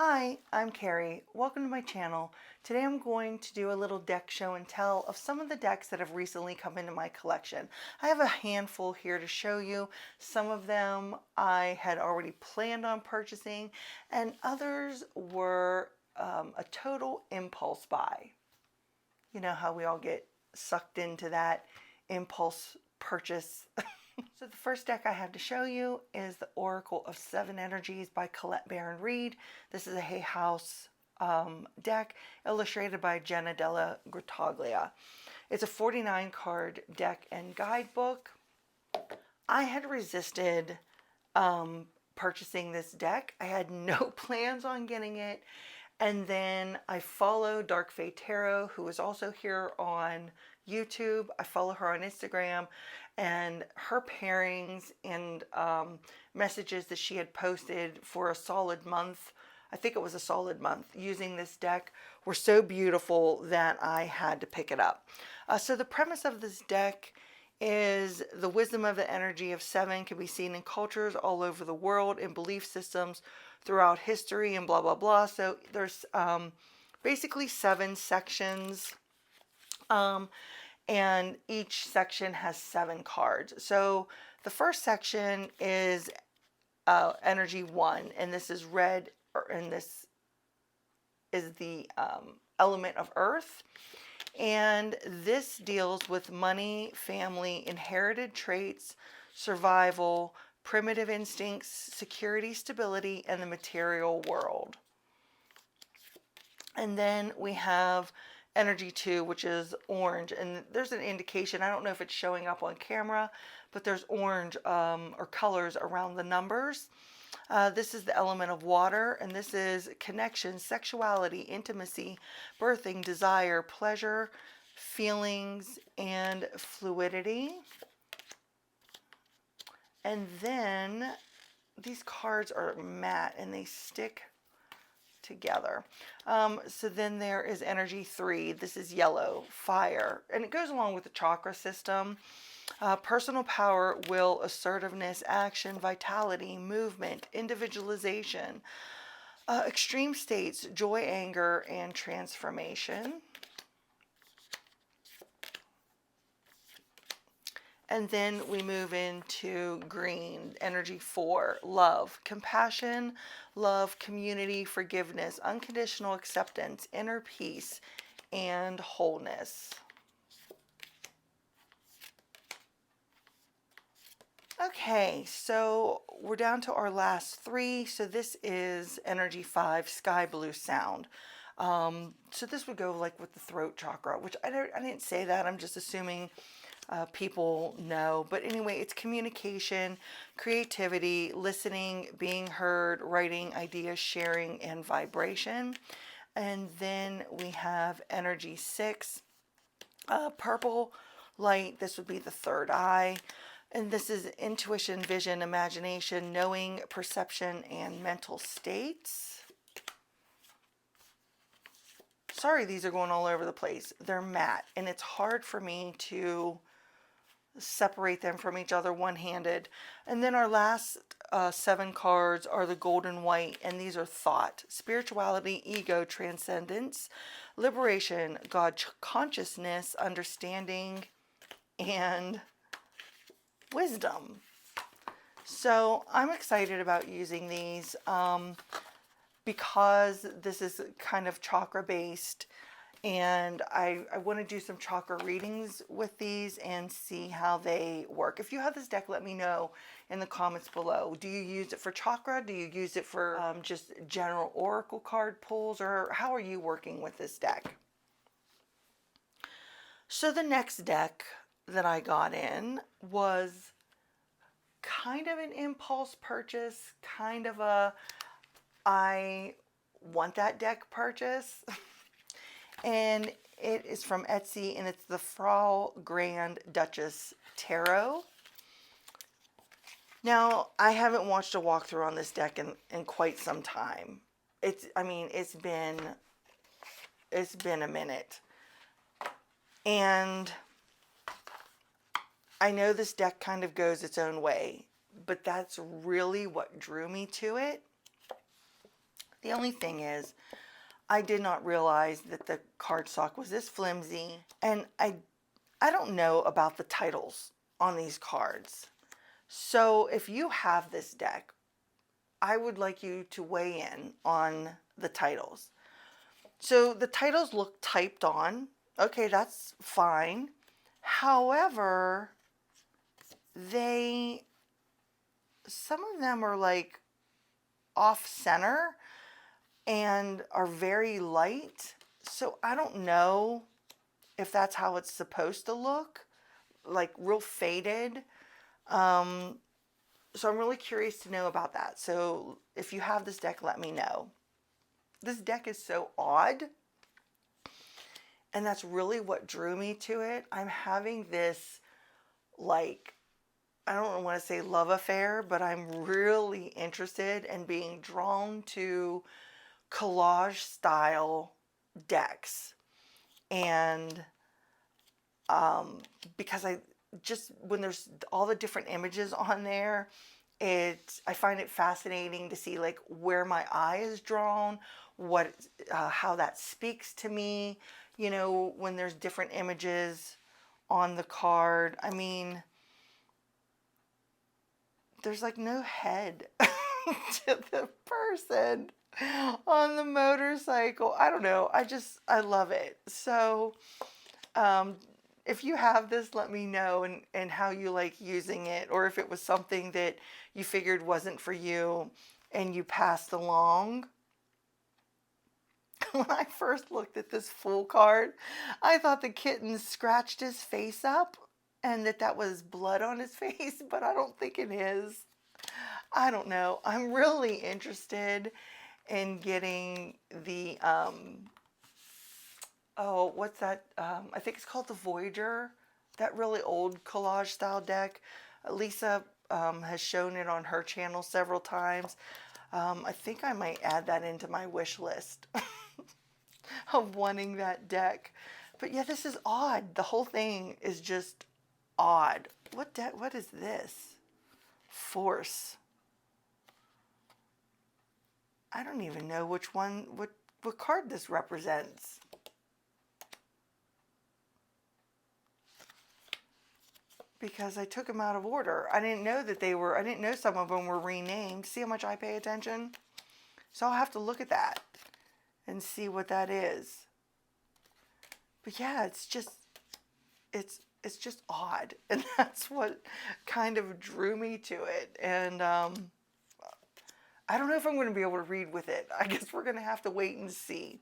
Hi, I'm Carrie. Welcome to my channel. Today I'm going to do a little deck show and tell of some of the decks that have recently come into my collection. I have a handful here to show you. Some of them I had already planned on purchasing, and others were a total impulse buy. You know how we all get sucked into that impulse purchase. So the first deck I have to show you is the Oracle of Seven Energies by Colette and Reid. This is a Hay House deck illustrated by Jenna Della Grottaglia. It's a 49 card deck and guidebook. I had resisted purchasing this deck. I had no plans on getting it. And then I follow Dark Fae Tarot, who is also here on YouTube. I follow her on Instagram, and her pairings and messages that she had posted for a solid month, I think it was a solid month, using this deck were so beautiful that I had to pick it up. So the premise of this deck is the wisdom of the energy of seven can be seen in cultures all over the world, in belief systems throughout history, and blah blah blah. So there's basically 7 sections, and each section has 7 cards. So the first section is energy 1, and this is red, and this is the element of earth. And this deals with money, family, inherited traits, survival, primitive instincts, security, stability, and the material world. And then we have energy 2, which is orange. And there's an indication, I don't know if it's showing up on camera, but there's orange or colors around the numbers. This is the element of water, and this is connection, sexuality, intimacy, birthing, desire, pleasure, feelings, and fluidity. And then these cards are matte and they stick together. So then there is energy 3. This is yellow, fire, and it goes along with the chakra system. Personal power, will, assertiveness, action, vitality, movement, individualization, extreme states, joy, anger, and transformation. And then we move into green, energy 4, love, compassion, love, community, forgiveness, unconditional acceptance, inner peace, and wholeness. Okay, so we're down to our last 3. So this is energy 5, sky blue sound. So this would go like with the throat chakra, which I didn't say that. I'm just assuming people know. But anyway, it's communication, creativity, listening, being heard, writing, ideas, sharing, and vibration. And then we have energy 6, purple light. This would be the third eye. And this is intuition, vision, imagination, knowing, perception, and mental states. Sorry, these are going all over the place. They're matte, and it's hard for me to separate them from each other one-handed. And then our last 7 cards are the golden white, and these are thought, spirituality, ego, transcendence, liberation, God consciousness, understanding, and wisdom. So I'm excited about using these because this is kind of chakra based, and I want to do some chakra readings with these and see how they work. If you have this deck, let me know in the comments below. Do you use it for chakra? Do you use it for just general oracle card pulls, or how are you working with this deck? So the next deck that I got in was kind of an impulse purchase, kind of a I want that deck purchase. And it is from Etsy, and it's the Frau Grand Duchess Tarot. Now, I haven't watched a walkthrough on this deck in quite some time. It's been a minute. And I know this deck kind of goes its own way, but that's really what drew me to it. The only thing is, I did not realize that the cardstock was this flimsy, and I don't know about the titles on these cards. So if you have this deck, I would like you to weigh in on the titles. So the titles look typed on. Okay, that's fine. However, some of them are like off center and are very light. So I don't know if that's how it's supposed to look, like real faded. So I'm really curious to know about that. So if you have this deck, let me know. This deck is so odd, and that's really what drew me to it. I'm having this, like, I don't want to say love affair, but I'm really interested in being drawn to collage style decks. And because when there's all the different images on there, I find it fascinating to see like where my eye is drawn, how that speaks to me, you know, when there's different images on the card. I mean, there's like no head to the person on the motorcycle. I don't know. I love it. So, if you have this, let me know and how you like using it, or if it was something that you figured wasn't for you and you passed along. When I first looked at this Fool card, I thought the kitten scratched his face up and that was blood on his face, but I don't think it is. I don't know. I'm really interested in getting the oh, what's that? I think it's called the Voyager, that really old collage style deck. Lisa has shown it on her channel several times. I think I might add that into my wish list of wanting that deck. But yeah, this is odd. The whole thing is just odd. What is this? Force. I don't even know what card this represents. Because I took them out of order. I didn't know I didn't know some of them were renamed. See how much I pay attention? So I'll have to look at that and see what that is. But yeah, it's just odd. And that's what kind of drew me to it. And I don't know if I'm going to be able to read with it. I guess we're going to have to wait and see.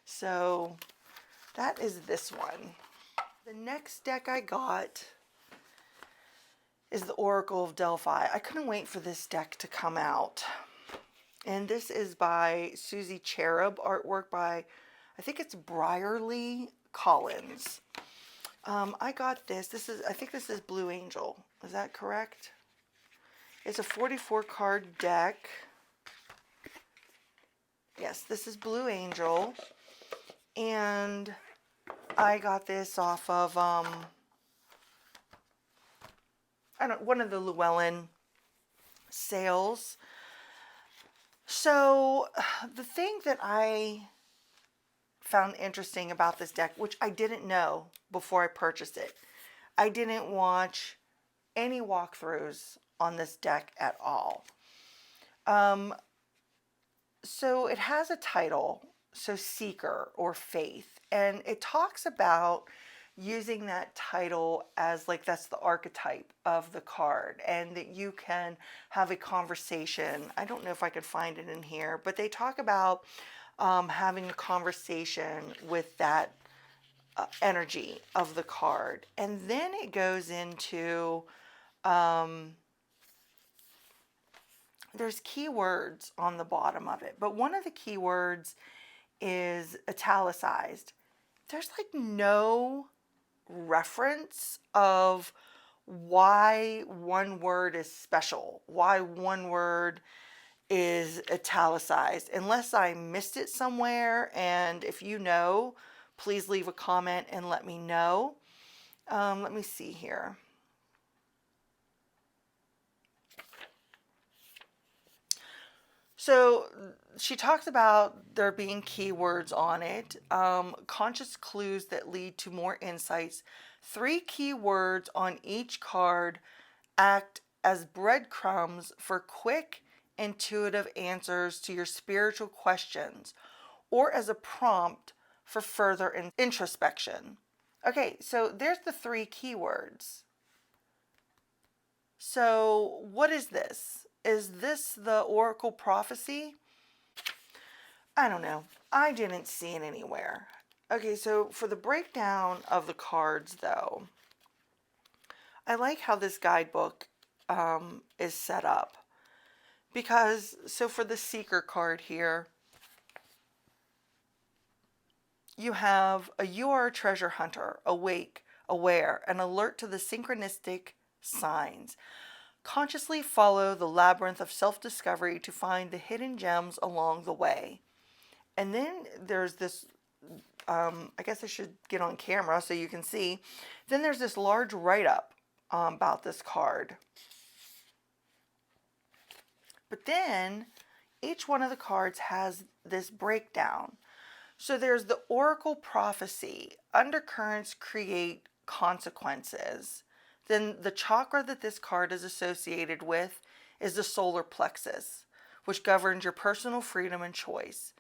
So that is this one. The next deck I got is the Oracle of Delphi. I couldn't wait for this deck to come out. And this is by Susie Cherub, artwork by, I think it's Brierly Collins. I got this. I think this is Blue Angel. Is that correct? It's a 44 card deck. Yes, this is Blue Angel. And I got this off of one of the Llewellyn sales. So the thing that I found interesting about this deck, which I didn't know before I purchased it, I didn't watch any walkthroughs on this deck at all. So it has a title, so Seeker or Faith, and it talks about using that title as like that's the archetype of the card, and that you can have a conversation. I don't know if I could find it in here, but they talk about having a conversation with that energy of the card. And then it goes into there's keywords on the bottom of it, but one of the keywords is italicized. There's like no reference of why one word is special, why one word is italicized, unless I missed it somewhere. And if you know, please leave a comment and let me know. Let me see here. So she talks about there being keywords on it, conscious clues that lead to more insights. 3 keywords on each card act as breadcrumbs for quick, intuitive answers to your spiritual questions or as a prompt for further introspection. Okay, so there's the 3 keywords. So, what is this? Is this the Oracle prophecy? I don't know. I didn't see it anywhere. Okay, so for the breakdown of the cards, though, I like how this guidebook is set up. Because, so for the Seeker card here, you have you are a treasure hunter, awake, aware, and alert to the synchronistic signs. Consciously follow the labyrinth of self-discovery to find the hidden gems along the way. And then there's this, I guess I should get on camera so you can see. Then there's this large write-up about this card. But then each one of the cards has this breakdown. So there's the Oracle prophecy. Undercurrents create consequences. Then the chakra that this card is associated with is the solar plexus, which governs your personal freedom and choice.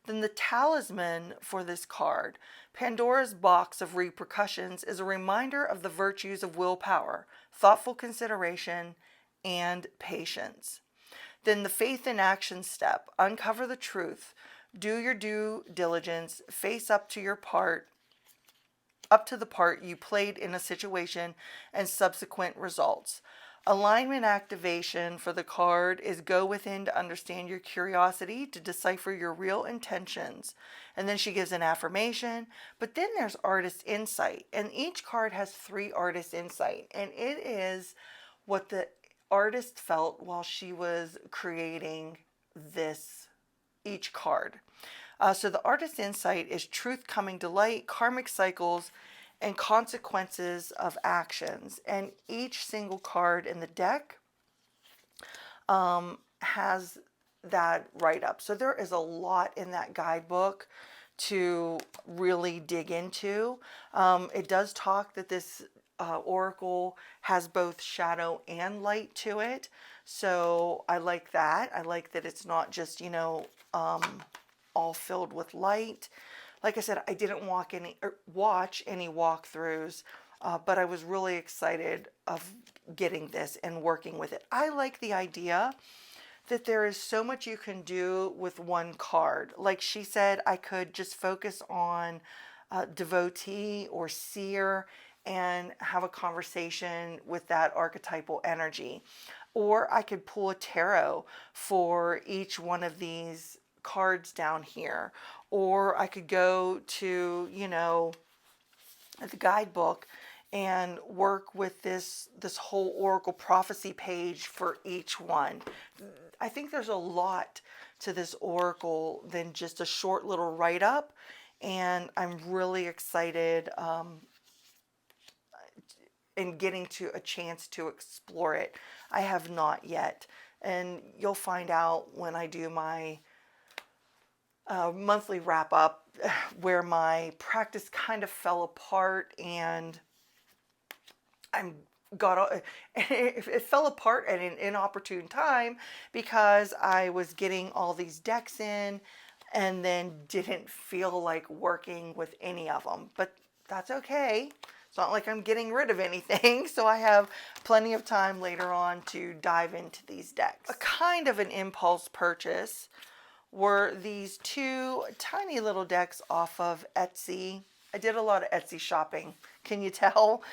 Then the talisman for this card, Pandora's box of repercussions, is a reminder of the virtues of willpower, thoughtful consideration, and patience. Then the faith in action step, uncover the truth, do your due diligence, face up to the part you played in a situation and subsequent results. Alignment activation for the card is go within to understand your curiosity, to decipher your real intentions. And then she gives an affirmation. But then there's artist insight. And each card has 3 artist insight. And it is what the artist felt while she was creating each card. So the artist insight is truth coming to light, karmic cycles, and consequences of actions. And each single card in the deck has that write-up. So there is a lot in that guidebook to really dig into. It does talk that this oracle has both shadow and light to it. So I like that. I like that it's not just, all filled with light. Like I said, I didn't watch any walkthroughs, but I was really excited of getting this and working with it. I like the idea that there is so much you can do with one card. Like she said, I could just focus on devotee or seer and have a conversation with that archetypal energy. Or I could pull a tarot for each one of these cards down here. Or I could go to, the guidebook and work with this whole Oracle prophecy page for each one. I think there's a lot to this Oracle than just a short little write-up, and I'm really excited in getting to a chance to explore it. I have not yet, and you'll find out when I do my monthly wrap-up where my practice kind of fell apart, and it fell apart at an inopportune time because I was getting all these decks in and then didn't feel like working with any of them. But that's okay. It's not like I'm getting rid of anything, so I have plenty of time later on to dive into these decks. A kind of an impulse purchase were these 2 tiny little decks off of Etsy. I did a lot of Etsy shopping, can you tell?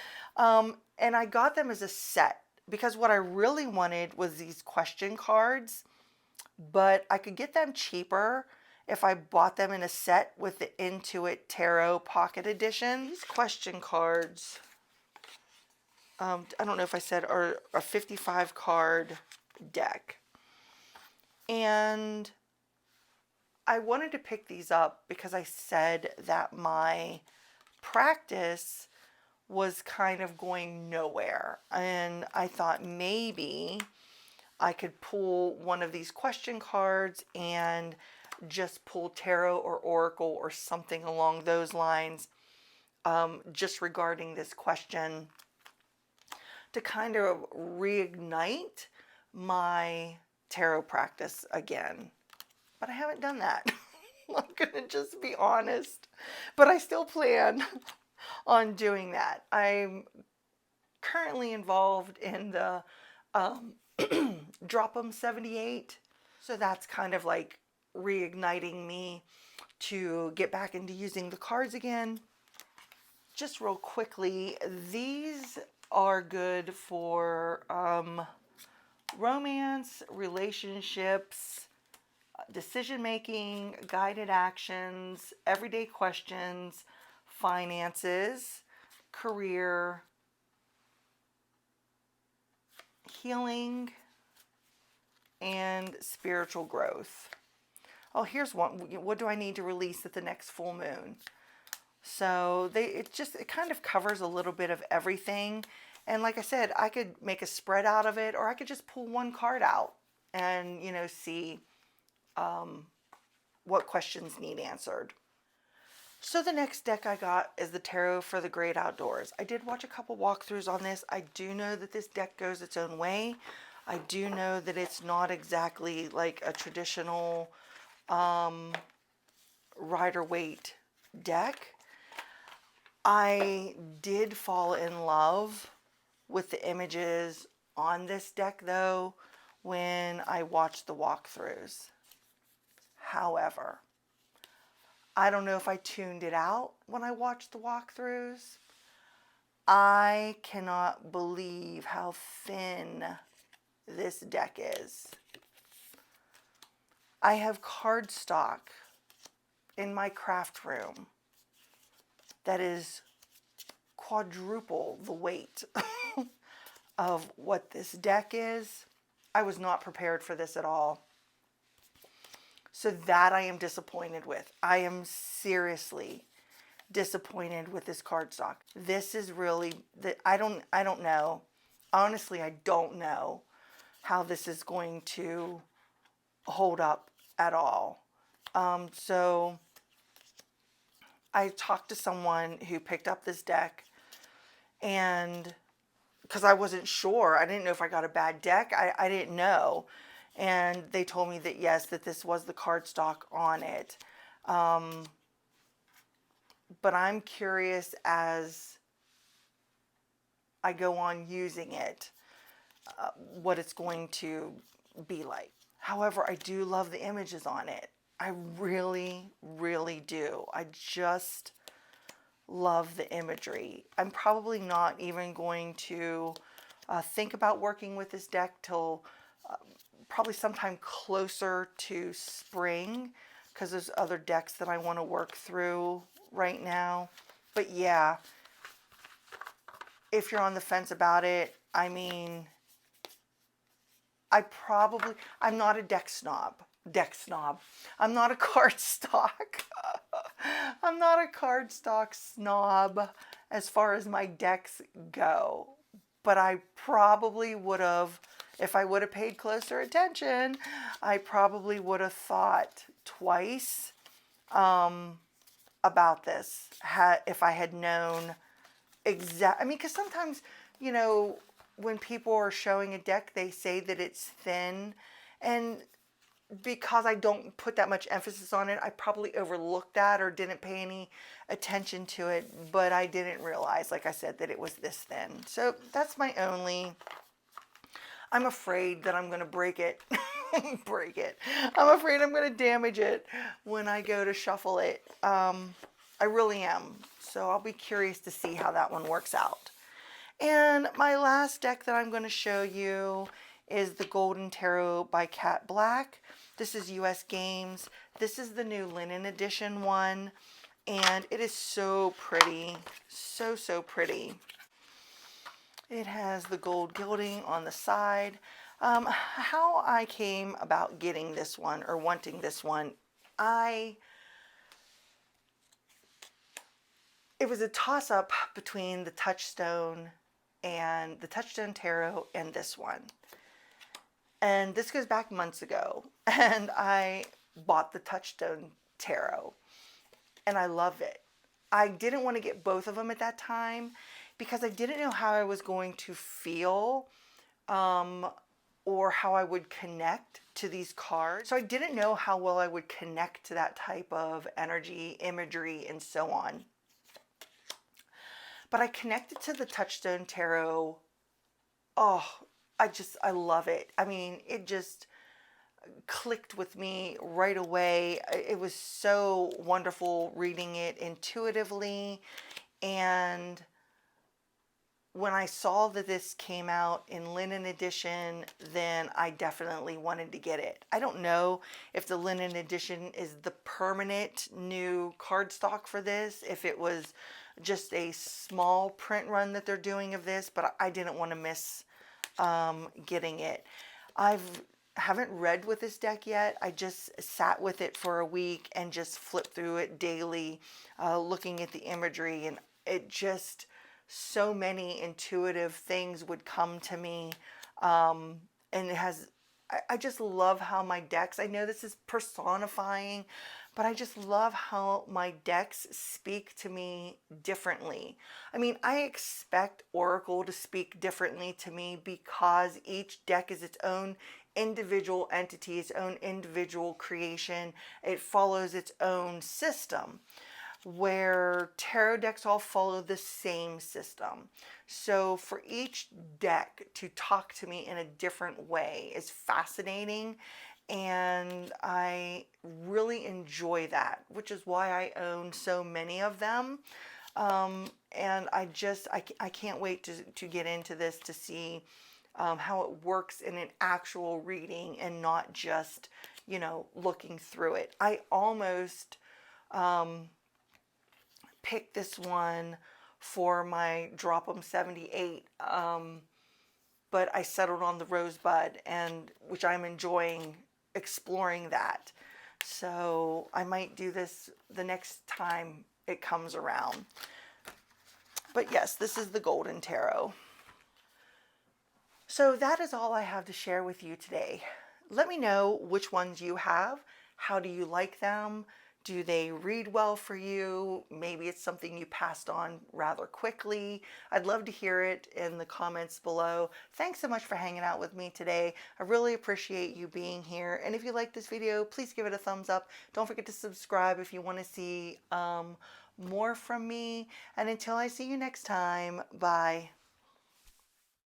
And I got them as a set because what I really wanted was these question cards, but I could get them cheaper if I bought them in a set with the Intuit Tarot Pocket Edition. These question cards, I don't know if I said, are a 55 card deck. And I wanted to pick these up because I said that my practice was kind of going nowhere. And I thought maybe I could pull one of these question cards and just pull tarot or oracle or something along those lines, just regarding this question, to kind of reignite my tarot practice again. But I haven't done that. I'm gonna just be honest. But I still plan on doing that. I'm currently involved in the Drop 'em 78. So that's kind of like reigniting me to get back into using the cards again. Just real quickly, these are good for romance, relationships, decision making, guided actions, everyday questions, finances, career, healing, and spiritual growth. Oh, here's one. What do I need to release at the next full moon? So it kind of covers a little bit of everything. And like I said, I could make a spread out of it, or I could just pull one card out and, see what questions need answered. So the next deck I got is the Tarot for the Great Outdoors. I did watch a couple walkthroughs on this. I do know that this deck goes its own way. I do know that it's not exactly like a traditional Rider-Waite deck. I did fall in love with the images on this deck though when I watched the walkthroughs. However, I don't know if I tuned it out when I watched the walkthroughs. I cannot believe how thin this deck is. I have cardstock in my craft room that is quadruple the weight of what this deck is. I was not prepared for this at all. So that I am disappointed with. I am seriously disappointed with this cardstock. This is really, I don't know. Honestly, I don't know how this is going to hold up at all. So I talked to someone who picked up this deck, and because I wasn't sure, I didn't know if I got a bad deck. I didn't know. And they told me that yes, that this was the cardstock on it. But I'm curious as I go on using it, what it's going to be like. However, I do love the images on it. I really, really do. I just love the imagery. I'm probably not even going to think about working with this deck till probably sometime closer to spring, because there's other decks that I want to work through right now. But yeah, if you're on the fence about it, I mean, I'm not a deck snob. I'm not a cardstock. I'm not a cardstock snob as far as my decks go. But I probably would have, if I would have paid closer attention, I probably would have thought twice about this if I had known exactly. I mean, because sometimes, when people are showing a deck, they say that it's thin, and because I don't put that much emphasis on it, I probably overlooked that or didn't pay any attention to it, but I didn't realize, like I said, that it was this thin. So that's my only, I'm afraid that I'm going to break it. I'm afraid I'm going to damage it when I go to shuffle it. I really am. So I'll be curious to see how that one works out. And my last deck that I'm going to show you is the Golden Tarot by Cat Black. This is US Games. This is the new linen edition one, and it is so pretty. So pretty. It has the gold gilding on the side. How I came about getting this one or wanting this one, it was a toss-up between the Touchstone Tarot and this one. And this goes back months ago. And I bought the Touchstone Tarot. And I love it. I didn't want to get both of them at that time because I didn't know how I was going to feel, or how I would connect to these cards. So I didn't know how well I would connect to that type of energy, imagery, and so on. But I connected to the Touchstone Tarot. Oh, I love it. I mean, it just clicked with me right away. It was so wonderful reading it intuitively. And when I saw that this came out in linen edition, then I definitely wanted to get it. I don't know if the linen edition is the permanent new cardstock for this, if it was just a small print run that they're doing of this, but I didn't want to miss getting it. Haven't read with this deck yet. I just sat with it for a week and just flipped through it daily, looking at the imagery, and it just, so many intuitive things would come to me. And it has, I just love how my decks, I know this is personifying, but I just love how my decks speak to me differently. I mean, I expect Oracle to speak differently to me because each deck is its own individual entity, its own individual creation. It follows its own system, where tarot decks all follow the same system. So for each deck to talk to me in a different way is fascinating, and I really enjoy that, which is why I own so many of them. And I can't wait to get into this to see how it works in an actual reading and not just, you know, looking through it. I almost picked this one for my Drop 'em 78, but I settled on the Rosebud, and which I'm enjoying exploring that. So I might do this the next time it comes around. But yes, this is the Golden Tarot. So that is all I have to share with you today. Let me know which ones you have. How do you like them? Do they read well for you? Maybe it's something you passed on rather quickly. I'd love to hear it in the comments below. Thanks so much for hanging out with me today. I really appreciate you being here. And if you like this video, please give it a thumbs up. Don't forget to subscribe if you want to see more from me. And until I see you next time, bye.